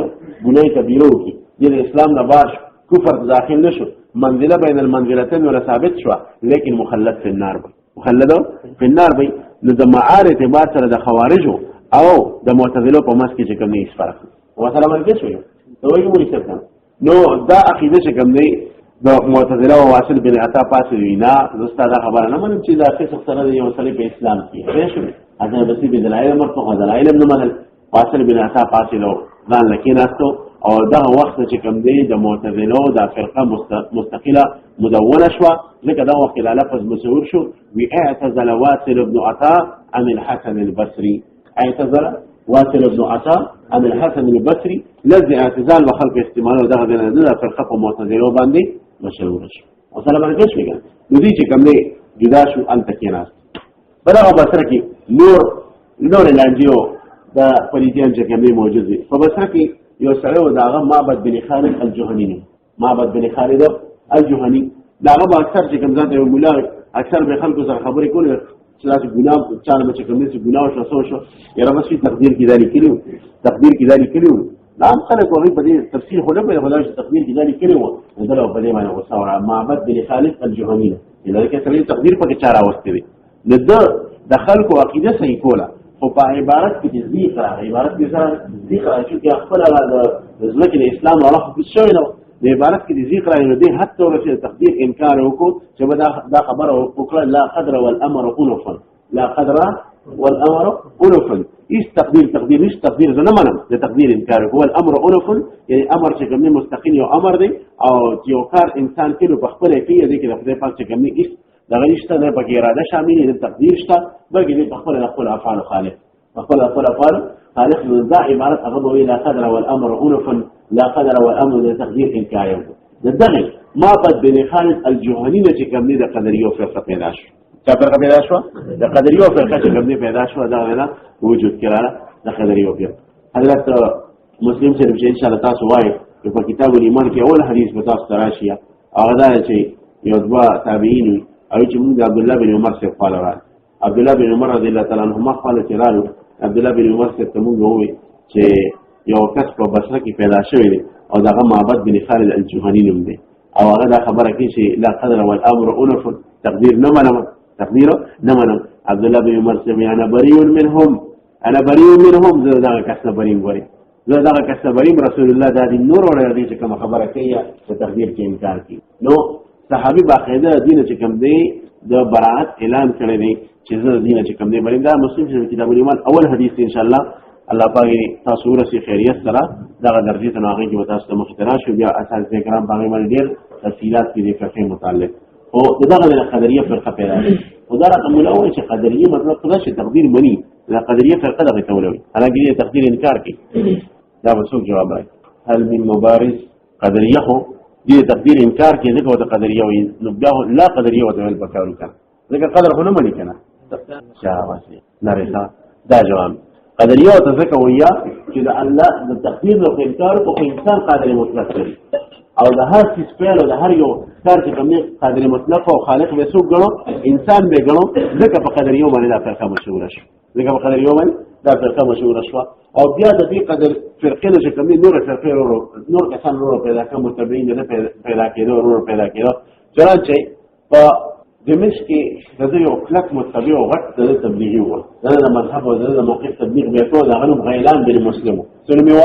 ګناه کبیره وکړي د اسلام نه باش کفر داخل نشو منزله بین المنزلتين ولا ثابت شو لیکن مخلد فی النار مخلد فی النار به نو د معار اعتبار سره د خوارجو او د معتزله په مس کې چې کوم نه فرق مثلا مرګ شوی نو یو مریض نو دا عقیده چې کوم نه د معتزله او واصل بن عطا پاسې وینا زستا دا خبره نه منم چې دا څه سره د یو مسلې په اسلام کې پېښ شوی اته بس په دلایل مرته دلایل نه منل واصل بن عطا پاسې نو ځان لکیناستو او دا وخت چې کوم دی د معتزله د فرقه مستقله مدونه شو ځکه دا وخت له لفظ مشهور شو وی اعتزل واصل بن عطا عن الحسن البصري اعتزل واصل بن عطا عن الحسن البصري الذي اعتزال وخلق استعماله ده د فرقه معتزله باندې مشهور شو او سلام علیکم شوګا نو دي چې کوم دی جدا شو ان تکیناست برابر بصره کې نور لانجیو د پریدیان چې کوم موجود دي په بصره کې یو سره و داغه معبد بن خالد الجهني معبد بن خالد الجهني داغه با اکثر چې کوم ځای مولا اکثر به خلکو سره خبرې کولې چې دا ګناه چانه چې کوم څه ګناه شو یره مې تقدیر کې ذالک کړو تقدیر کې ذالک کړو نام خلک وایي په دې تفسیر خو نه په خدای تقدیر کې ذالک کړو دلته په دې باندې وساوره معبد بن خالد الجهني لکه څنګه تقدیر په کې چاره واستې دي د خلکو عقیده صحیح کوله او په عبارت کې تصدیق راغی عبارت کې سره تصدیق راځي چې خپل د ځمکې د اسلام او خو شوی نو د عبارت کې تصدیق راغی نو دې حتی ورته تقدیر انکار وکړو چې دا خبره وکړه لا قدر والامر انفا لا قدر والامر انفا ايش تقدیر ايش تقدیر زنه منم د تقدیر انکار هو الامر انفا یعنی امر چې کوم مستقل یو امر دی او یو کار انسان کې په خپل کې دې کې د خدای پاک چې کوم ایست دا غیشته نه پکې اراده شامل دي تقدیر شته بلکې د خپل افعال خالق خپل افعال خالق ذا عبارت هغه وی لا قدر والامر انفا لا قدر والامر لتقدير انكار دغه ما بد بن خالد الجهني چې کوم دي د قدريو فرقه پیدا شو چې فرقه پیدا شو د قدريو فرقه چې کوم دي پیدا شو دا نه وجود کړه د قدريو فرقه حضرت مسلم شریف چې ان شاء الله تاسو وایي په کتاب الایمان کې اول حدیث په تاسو راشي هغه دا چې یو دوا تابعین او چې موږ عبد الله بن عمر څخه قال را عبد الله بن عمر رضی الله تعالی عنهما قال چې رالو عبد الله بن عمر څخه موږ وایي چې یو کس په بصره کې پیدا شوی دی او دغه معبد بن خالد الجهني نوم دی او هغه دا خبره کوي چې لا قدر والامر انف تقدیر نه منم عبد الله بن عمر څخه انا بريء منهم زه دا کس نه بريء وری زه دا کس نه بريء رسول الله دا دی نور اور دی چې کوم خبره کوي چې تقدیر کې انکار کوي نو صحابي باقاعده دین چې کوم دی د برائت اعلان کړی دی چې زه دین چې کوم دی بلې دا مسلم چې کتاب الایمان اول حدیث ان شاء الله الله پاک تاسو ورسې خیریت سره دا درجه ته هغه کې تاسو ته مخترا شو بیا اساس کرام باندې باندې ډیر تفصيلات دې فقه متعلق او دغه د قدریه فرقه پیدا او دا رقم الاول چې قدریه مطلب څه چې تقدیر منی دا قدریه فرقه دغه تولوي هغه تقدیر انکار کوي دا وسو جواب راځي هل من مبارز قدریه هو دې تقدیر انکار کوي ځکه د قدریه وي نو بیا لا قدریه وته ول پکارو کنه ځکه قدر خو نه مني کنه شاباسي لریخه دا جواب قدریه او ځکه ویا چې د الله د تقدیر او انکار او انسان قادر مطلق دی او د هر څه سپیل او د هر یو کار چې کوم قادر مطلق او خالق به څوک غنو انسان به غنو ځکه په قدریه باندې دا فرقه مشهور شي ځکه په قدریه باندې دا فرقه مشهور شو او بیا د دې قدر فرقه چې کوم نور فرقه نور کسان نور پیدا کوم متبعین نه پیدا کېدو چرانچه په دمشق کې د یو کلک متبع او غټ د تبلیغي و د مذهب او د موقف تبلیغ به ټول هغه غیلان بن مسلم سلمي و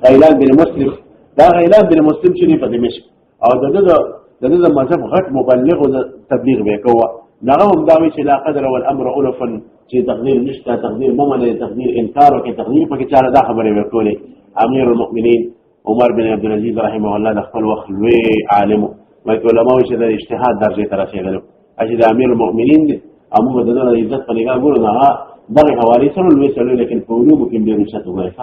غیلان بن مسلم دا غیلان بن مسلم چې په دمشق او د مذهب غټ مبلغ او تبلیغ به کوه هغه هم دا وی چې لا قدر والامر الفا چې تقدیر نشته تقدیر ممنه تقدیر انکار او تقدیر په کې چاره دا خبره ورکولې امیر المؤمنین عمر بن عبد العزيز رحمه الله د خپل وخت لوی عالم مکه علماء چې د اجتهاد درجه ته رسیدل اجي د امیر المؤمنین امو د دغه عزت په لګا ګورو نه دغه حواله سره لوي سره لیکن په علوم کې ډیر شته وایي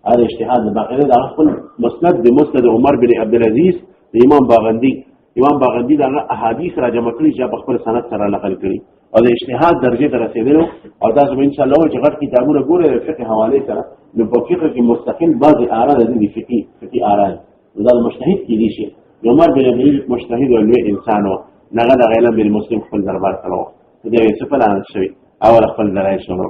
هغه اجتهاد باقاعده د خپل مسند عمر بن عبد العزيز د امام باغندی امام باغندی دا احادیث را جمع کړي چې په خپل سند سره نقل کړي او د اجتهاد درجه ته رسیدلو او تاسو به ان شاء الله چې غټ کتابونه ګورئ د فقه حواله سره نو په فقه کې مستقل بعض آراء د فقهي آراء دا مجتهد کې دي شي عمر بن عبدالعزيز مجتهد او لوی انسان و نغه د علم بالمسلم خپل دربار کړو دې څه په لاره شوی اول خپل درای شروع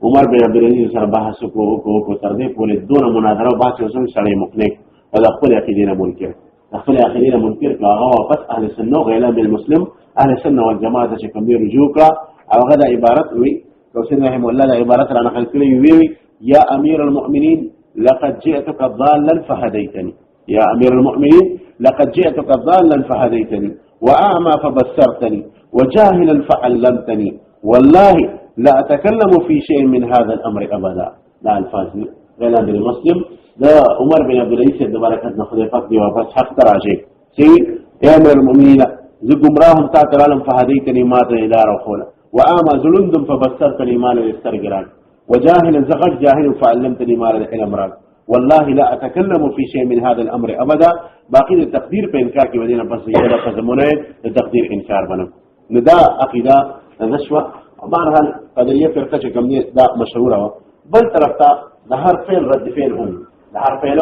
عمر بن عبدالعزيز سره بحث کو تر دې پورې دونه مناظره او بحث وسو سره مخنیک او د خپل عقیدې نه منکر خپل عقیدې نه منکر هغه واپس اهل سنت او علم بالمسلم اهل سنت والجماعه چې کوم دی رجوع کا او هغه د عبارت وی توسین رحم الله د عبارت را نقل کړی وی یا امیر المؤمنین لقد جئتك ضالا فهديتني يا امير المؤمنين لقد جئتك ضالا فهديتني واعمى فبصرتني وجاهلا فعلمتني والله لا اتكلم في شيء من هذا الامر ابدا. لا الفاظ غير المسلم ده عمر بن عبد العزيز د برکت نه خدای پاک دی واپس حق تراجه سي يا امير المؤمنين ز گمراهم تا تعلم فهديتني ما ته الى رخوله واعمى ظلمتم فبصرتني ما للسرجران وجاهلا زغج جاهل فعلمتني ما للعلم راك والله لا اتكلم في شيء من هذا الامر ابدا. باقي التقدير په انکار کې ودینه پس یو قسمونه د تقدیر انکار بنم ندا عقیده نشوا بهرحال قدریه فرقه چې کوم دا مشهوره و بل طرف ته د هر فعل رد فعل هم د هر فعل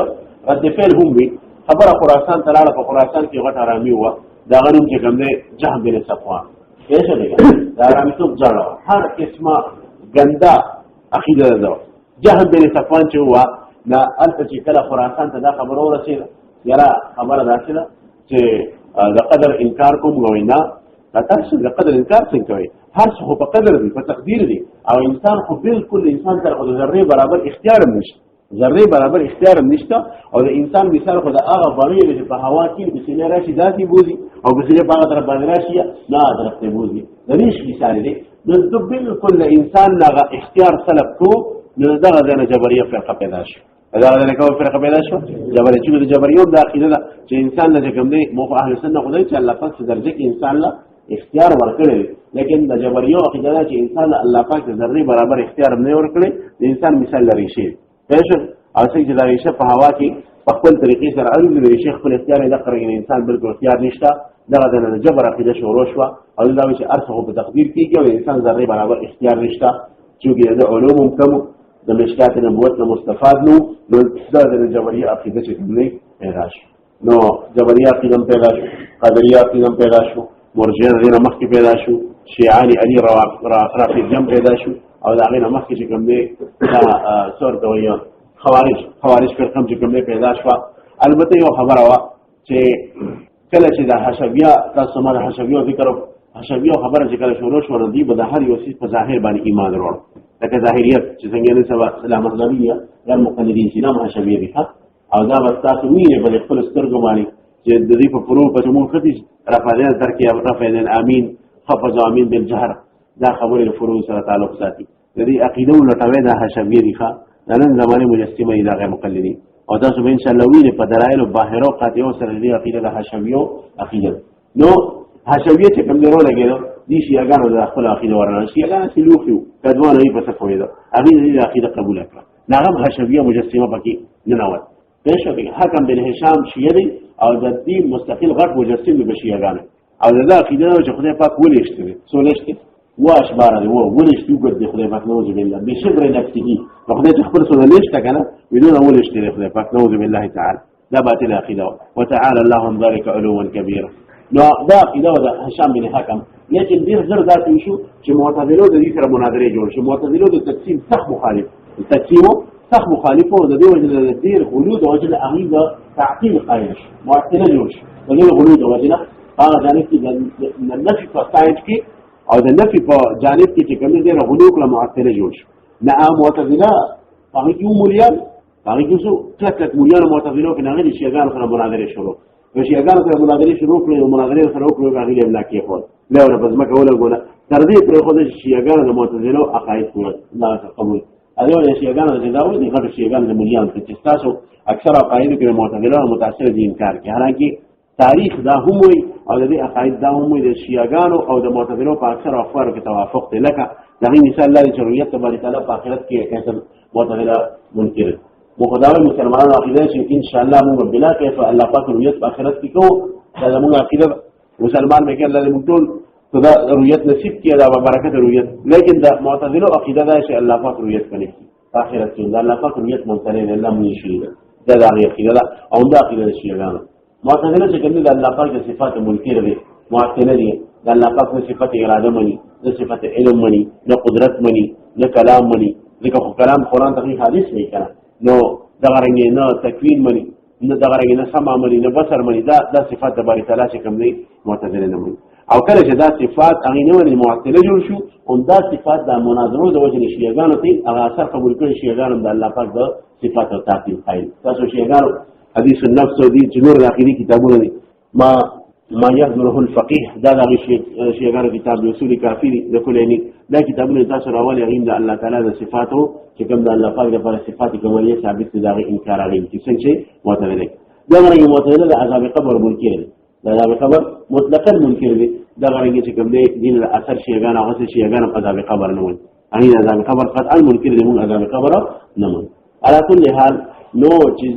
رد فعل هم وي خبره خراسان تلاړه په خراسان کې غټ آرامي و دا غنوم چې کوم دی جهم بن صفوان ايش دی دا آرامي څوک جوړه هر قسمه ګندا عقیده ده جهم بن صفوان چې هو لا الف چې کله خراسان ته دا خبره ورسېده یاره خبره داسې ده چې د قدر انکار کوم غوینا تاسو د قدر انکار څنګه کوي هر څه په قدر دی په تقدیر دی او انسان خو بالکل انسان سره د ذره برابر اختیار نشته ذره برابر اختیار نشته او د انسان مثال خو د هغه باندې چې په هوا کې د سینې راشي ذاتي بوزي او په سینې په هغه طرف باندې راشي نه درته بوزي د دې مثال دی د بالکل انسان هغه اختیار سلب کو نو دغه د جبريه فرقه پیدا شي دا د کوم فرقه پیدا شو جبريه چې د جبريو د عقیده ده چې انسان نه کوم دی مو اهل سنت خدای چې الله پاک درجه کې انسان لا اختیار ورکړي لیکن د جبريو عقیده ده چې انسان الله پاک ذره برابر اختیار نه ورکړي د انسان مثال لري شي پېښ او چې دا ریشه په هوا کې په خپل طریقې سره اړول لري شیخ خپل اختیار نه کړی انسان بالکل اختیار نشته دغه د جبر عقیده شروع شو او دا چې ارثه په تقدیر کېږي او انسان ذره برابر اختیار نشته چې د علوم کم د مشکات نبوت نه مستفاد نو دا د جبريه عقیده چې کومې پیدا شو نو جبريه عقیده پیدا شو قدريه عقیده پیدا شو مرجئه غیر مخکې پیدا شو شیعانی علی رافضیان پیدا شو او دا غیر مخکې چې کومې دا سور دوی خوارج فرقه چې کومې پیدا شو البته یو خبره وا چې کله چې د حشویه تاسو ما د حشویه ذکر حشویه خبره چې کله شروع شو ردی به د هر یو څه په ظاهر باندې ایمان وروړ لکه ظاهریت چې څنګه نه سبا اسلام احمدیه یا مقلدین اسلام حشویه دي او دا تاسو وینئ په خپل سترګو باندې چې د دې په فروع په موږ کتي رفعان ترکیه رفعان امین خفض امین بالجهر دا خبره د فروع سره تعلق ساتي د دې عقیده ولټوي دا حشویه دي نن زمانه مجسمه دي دا مقلدین او تاسو به ان شاء الله وینئ په دلایل او ظاهر او قاطعو سره دې عقیده د حشویه عقیده نو حشویه چې کوم ډول لګیدو دي شیعاګانو د خپل عقیده ورنه شیعاګان سلوخیو کډوانه یې په څه کوي دا هغه دې عقیده قبول کړه ناغم حشویه مجسمه پکې نه نوت پېښه دي حکم بن هشام شیعه دي او د دې مستقل غټ مجسمه به شیعاګان او دا عقیده چې خدای پاک ولېشته سولېشته واش بار دی ولېشته وګد دی خدای پاک نوځي بالله بشبر نفسه خدای خپل سولېشته کنه بدون ولېشته خدای پاک نوځي بالله تعالی دا باطل عقیده وتعالى الله عن ذلك علوا كبيرا نو دا عقیده د هشام بن حکم لیکن ډیر زر ذات شو چې معتزله د دې سره مناظره جوړ شو معتزله د تقسیم صح مخالف تقسیم صح مخالف او د دې وجه د ډیر غلو د وجه د عقیده تعطیل قائل معتزله جوړ شو د دې غلو د وجه هغه جانب کې د نفي په سایت کې او د نفي په جانب کې چې کوم دې غلو کله معتزله جوړ شو نه معتزله هغه یو مليان هغه څو څه مليان معتزله کې نه غلي شيغان سره مناظره شروع نو شیعاګان سره مناظره شروع کړې او مناظره سره وکړو هغه یې بلا کې خو له ور پس مکه ولګونه تر دې پر خو د شیعاګانو د معتزله عقاید کول دا قبول اده یې شیعاګانو د داوود د غټ شیعاګانو د مليان چې تاسو اکثر عقاید کې معتزله متاثر دي انکار کوي حالانکه تاریخ دا هم وي او د دې عقاید دا هم وي د شیعاګانو او د معتزله په اکثر افکارو کې توافق دی لکه دا مثال لري چې رؤیت تبارک تعالی په آخرت کې اصل معتزله منکر مخداوی مسلمانانو عقیده چې ان شاء الله موږ بلا کیف الله پاک رؤیت په آخرت کې کوو دا موږ عقیده مسلمان میں کہ اللہ نے مطول خدا رویت نصیب کیا دا برکت رویت لیکن دا معتزله عقیده دا چې الله پاک رویت کني آخرت کې الله پاک رویت ممتنع نه الله منی شي دا عقیده دا او دا عقیده شیعاګانو معتزله چې کوم دا الله پاک صفات منکر دي معتزله دي دا الله پاک صفات اراده مني د صفات علم مني د قدرت مني د کلام مني ځکه کلام قران ته حدیث نه کړه نو دا غرنګ نه تکوین مني نه دا غرنګ نه سما مني نه بصر مني دا صفات د باری تعالی چې کوم دي معتزله نه مني او کله چې دا صفات هغه نه ونی معتزله جوړ شو اون دا صفات د مناظرو د وجه شیعاګانو ته هغه اثر قبول کړي شیعاګانو د الله پاک د صفات او تعطیل قائل تاسو شیعاګانو حدیث النفس او دي جنور الاخیری کتابونه دي ما يحضره الفقيه دا د شیعاګانو کتاب اصول کافی د کولینی دا کتابونه تاسو راولې هغه د الله تعالی د صفاتو چې کوم د الله پاک د پر صفات کومه ثابت دي دا انکار علی چې څنګه معتزله دا غره معتزله د عذاب قبر منکر دي دا عذاب قبر مطلقاً منکر دي دا غره چې کوم دین له اثر شیعاګان هغه شیعاګان عذاب قبر نه وي هغه عذاب قبر قطعا منکر دي موږ عذاب قبر نه وي على كل حال نو چې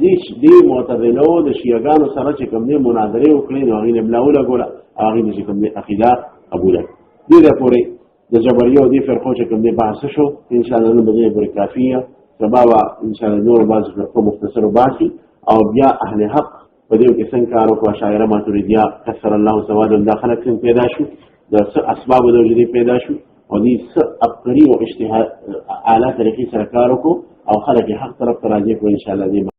دې معتزله د شیعاګانو سره چې کوم دي مناظره وکړي نو هغه نه بلاوله ګوره هغه چې کوم دي عقیده قبول دي دا پورې د جبريو دي فرقو چې کوم دي بحث شو ان شاء الله نو به پورې کافیه سبب ان شاء الله نور بعض فرقو مختصر باسي او بیا اهل حق په دې کې څنګه کارو کو شاعر ماتوریدیا کثر الله سواد داخله څنګه پیدا شو د اسباب د وجودي پیدا شو او دې عبقري او اجتهاد اعلی طریقې سره کارو کو او خلک حق طرف راځي کو ان شاء الله